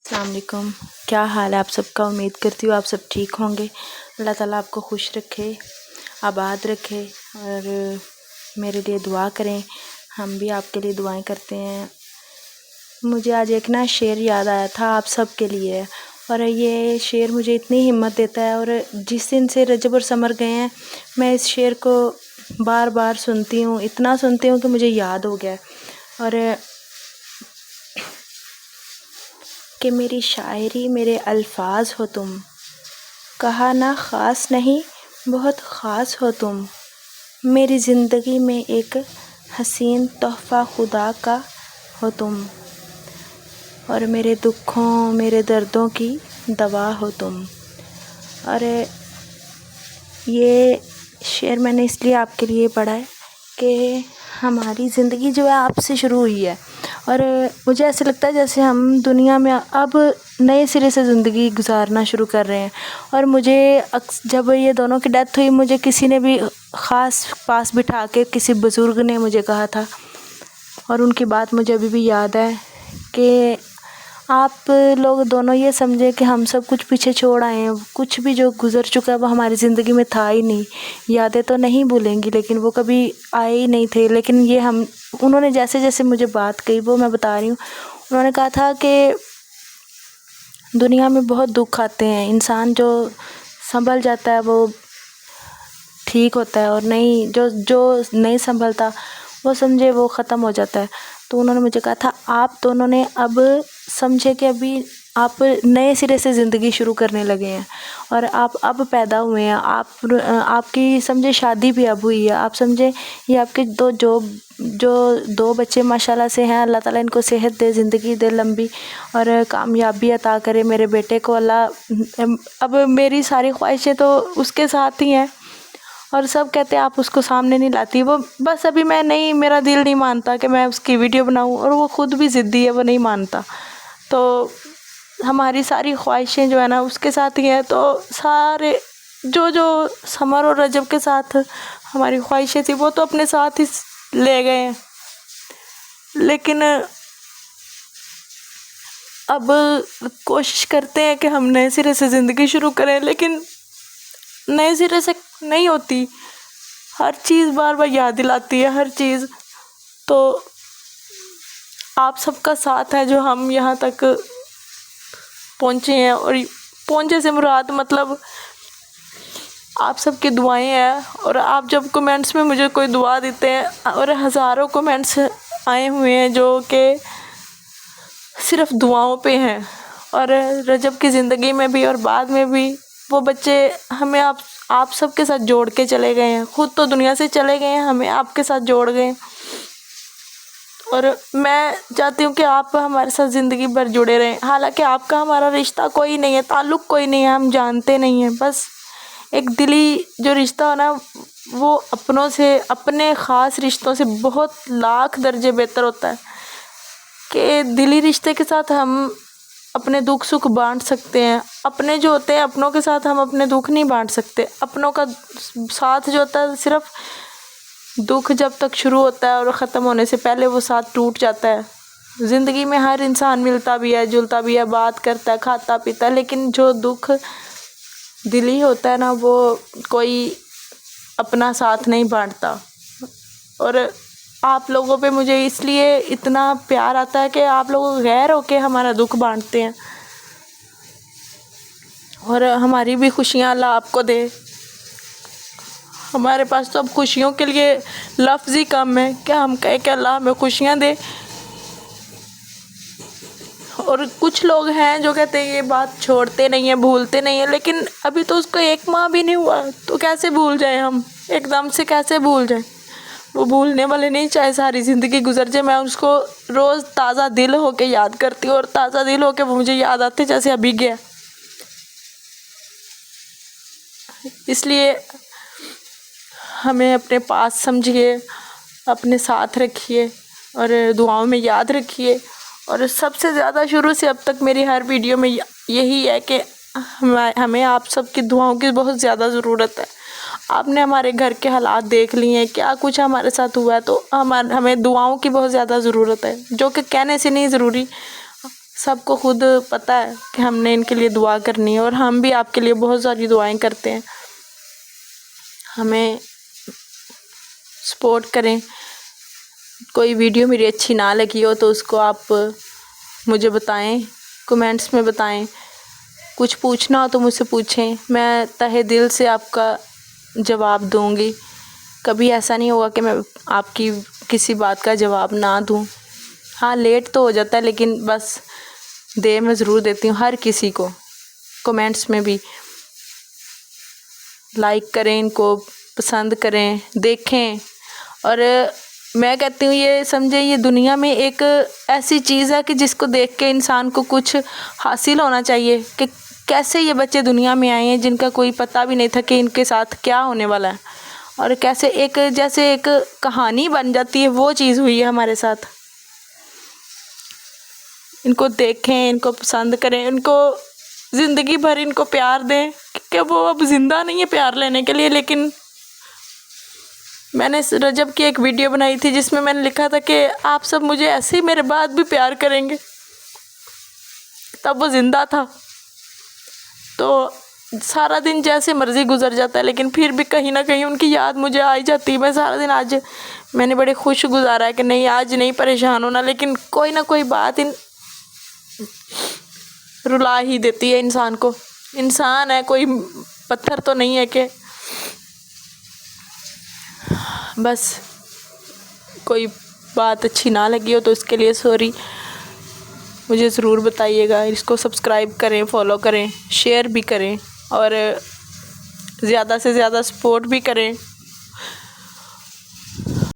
अस्सलाम वालेकुम। क्या हाल है आप सबका? उम्मीद करती हूँ आप सब ठीक होंगे। अल्लाह ताला आपको खुश रखे, आबाद रखे और मेरे लिए दुआ करें। हम भी आपके लिए दुआएं करते हैं। मुझे आज एक शेर याद आया था आप सब के लिए, और ये शेर मुझे इतनी हिम्मत देता है। और जिस दिन से रजब और समर गए हैं मैं इस शेर को बार बार सुनती हूँ, इतना सुनती हूँ कि मुझे याद हो गया है। और कि मेरी शायरी मेरे अल्फाज हो तुम, कहा ना ख़ास नहीं बहुत ख़ास हो तुम। मेरी ज़िंदगी में एक हसीन तोहफ़ा खुदा का हो तुम, और मेरे दुखों मेरे दर्दों की दवा हो तुम। और ये शेर मैंने इसलिए आपके लिए पढ़ा है कि हमारी ज़िंदगी जो है आपसे शुरू हुई है, और मुझे ऐसे लगता है जैसे हम दुनिया में अब नए सिरे से ज़िंदगी गुजारना शुरू कर रहे हैं। और मुझे जब ये दोनों की डेथ हुई, मुझे किसी ने भी ख़ास पास बिठा के किसी बुज़ुर्ग ने मुझे कहा था, और उनकी बात मुझे अभी भी याद है कि आप लोग दोनों ये समझे कि हम सब कुछ पीछे छोड़ आए हैं। कुछ भी जो गुज़र चुका है वो हमारी ज़िंदगी में था ही नहीं। यादें तो नहीं भूलेंगी, लेकिन वो कभी आए ही नहीं थे। लेकिन ये उन्होंने जैसे जैसे मुझे बात कही वो मैं बता रही हूँ। उन्होंने कहा था कि दुनिया में बहुत दुख आते हैं, इंसान जो संभल जाता है वो ठीक होता है, और नहीं जो नहीं संभलता वो समझे वो ख़त्म हो जाता है। तो उन्होंने मुझे कहा था आप दोनों ने अब समझे कि अभी आप नए सिरे से ज़िंदगी शुरू करने लगे हैं, और आप अब पैदा हुए हैं। आपकी समझे शादी भी अब हुई है। आप समझे ये आपके दो बच्चे माशाल्लाह से हैं। अल्लाह ताला इनको सेहत दे, ज़िंदगी दे लंबी, और कामयाबी अता करे मेरे बेटे को अल्लाह। अब मेरी सारी ख्वाहिशें तो उसके साथ ही हैं, और सब कहते हैं आप उसको सामने नहीं लाती। वो बस अभी मेरा दिल नहीं मानता कि मैं उसकी वीडियो बनाऊं, और वो ख़ुद भी ज़िद्दी है, वो नहीं मानता। तो हमारी सारी ख्वाहिशें जो है ना उसके साथ ही हैं। तो सारे जो समर और रजब के साथ हमारी ख्वाहिशें थी वो तो अपने साथ ही ले गए हैं। लेकिन अब कोशिश करते हैं कि हम नए सिरे से ज़िंदगी शुरू करें, लेकिन नए सिरे से नहीं होती। हर चीज़ बार बार याद दिलाती है, हर चीज़। तो आप सबका साथ है जो हम यहाँ तक पहुँचे हैं, और पहुँचे से मुराद मतलब आप सबकी दुआएं हैं। और आप जब कमेंट्स में मुझे कोई दुआ देते हैं, और हज़ारों कमेंट्स आए हुए हैं जो कि सिर्फ़ दुआओं पे हैं, और रजब की ज़िंदगी में भी और बाद में भी वो बच्चे हमें आप सबके साथ जोड़ के चले गए हैं। खुद तो दुनिया से चले गए हैं, हमें आपके साथ जोड़ गए। और मैं चाहती हूँ कि आप हमारे साथ ज़िंदगी भर जुड़े रहें। हालांकि आपका हमारा रिश्ता कोई नहीं है, ताल्लुक़ कोई नहीं है, हम जानते नहीं हैं। बस एक दिली जो रिश्ता हो ना वो अपनों से, अपने ख़ास रिश्तों से बहुत लाख दर्जे बेहतर होता है। कि दिली रिश्ते के साथ हम अपने दुख सुख बांट सकते हैं। अपने जो होते हैं अपनों के साथ हम अपने दुख नहीं बांट सकते। अपनों का साथ जो होता है सिर्फ दुख जब तक शुरू होता है और ख़त्म होने से पहले वो साथ टूट जाता है। ज़िंदगी में हर इंसान मिलता भी है, जुलता भी है, बात करता है, खाता पीता है, लेकिन जो दुख दिली होता है ना वो कोई अपना साथ नहीं बांटता। और आप लोगों पे मुझे इसलिए इतना प्यार आता है कि आप लोग गैर होके हमारा दुख बांटते हैं, और हमारी भी खुशियाँ अल्लाह आपको दे। हमारे पास तो अब खुशियों के लिए लफ्ज़ ही कम है कि हम कहें कि अल्लाह हमें खुशियाँ दे। और कुछ लोग हैं जो कहते हैं ये बात छोड़ते नहीं हैं, भूलते नहीं हैं, लेकिन अभी तो उसको 1 माह भी नहीं हुआ तो कैसे भूल जाएं हम, एकदम से कैसे भूल जाएं। वो भूलने वाले नहीं, चाहे सारी ज़िंदगी गुजर जाए, मैं उसको रोज़ ताज़ा दिल होके याद करती हूँ, और ताज़ा दिल होके वो मुझे याद आते जैसे अभी गया। इसलिए हमें अपने पास समझिए, अपने साथ रखिए, और दुआओं में याद रखिए। और सबसे ज़्यादा शुरू से अब तक मेरी हर वीडियो में यही है कि हमें आप सबकी दुआओं की बहुत ज़्यादा ज़रूरत है। आपने हमारे घर के हालात देख लिए हैं, क्या कुछ हमारे साथ हुआ है, तो हमें दुआओं की बहुत ज़्यादा ज़रूरत है, जो कि कहने से नहीं ज़रूरी, سب کو خود پتہ ہے کہ ہم نے ان کے لیے دعا کرنی ہے، اور ہم بھی آپ کے لیے بہت ساری دعائیں کرتے ہیں. ہمیں سپورٹ کریں. کوئی ویڈیو میری اچھی نہ لگی ہو تو اس کو آپ مجھے بتائیں، کمنٹس میں بتائیں. کچھ پوچھنا ہو تو مجھ سے پوچھیں، میں تہہ دل سے آپ کا جواب دوں گی. کبھی ایسا نہیں ہوگا کہ میں آپ کی کسی بات کا جواب نہ دوں. ہاں لیٹ تو ہو جاتا ہے، لیکن بس دے میں ضرور دیتی ہوں ہر کسی کو. کمنٹس میں بھی لائک کریں، ان کو پسند کریں، دیکھیں. اور میں کہتی ہوں یہ سمجھیں، یہ دنیا میں ایک ایسی چیز ہے کہ جس کو دیکھ کے انسان کو کچھ حاصل ہونا چاہیے، کہ کیسے یہ بچے دنیا میں آئے ہیں جن کا کوئی پتہ بھی نہیں تھا کہ ان کے ساتھ کیا ہونے والا ہے، اور کیسے جیسے ایک کہانی بن جاتی ہے، وہ چیز ہوئی ہے ہمارے ساتھ. ان کو دیکھیں، ان کو پسند کریں، ان کو زندگی بھر ان کو پیار دیں، کہ وہ اب زندہ نہیں ہے پیار لینے کے لیے. لیکن میں نے رجب کی ایک ویڈیو بنائی تھی جس میں نے لکھا تھا کہ آپ سب مجھے ایسے ہی میرے بعد بھی پیار کریں گے. تب وہ زندہ تھا. تو سارا دن جیسے مرضی گزر جاتا ہے، لیکن پھر بھی کہیں نہ کہیں ان کی یاد مجھے آئی جاتی ہے. میں سارا دن آج میں نے بڑے خوش گزارا ہے کہ نہیں، آج نہیں پریشان ہونا. لیکن کوئی نہ کوئی بات رلا ہی دیتی ہے انسان کو. انسان ہے، کوئی پتھر تو نہیں ہے کہ بس کوئی بات اچھی نہ لگی ہو تو اس کے لیے سوری. مجھے ضرور بتائیے گا. اس کو سبسکرائب کریں، فالو کریں، شیئر بھی کریں، اور زیادہ سے زیادہ سپورٹ بھی کریں.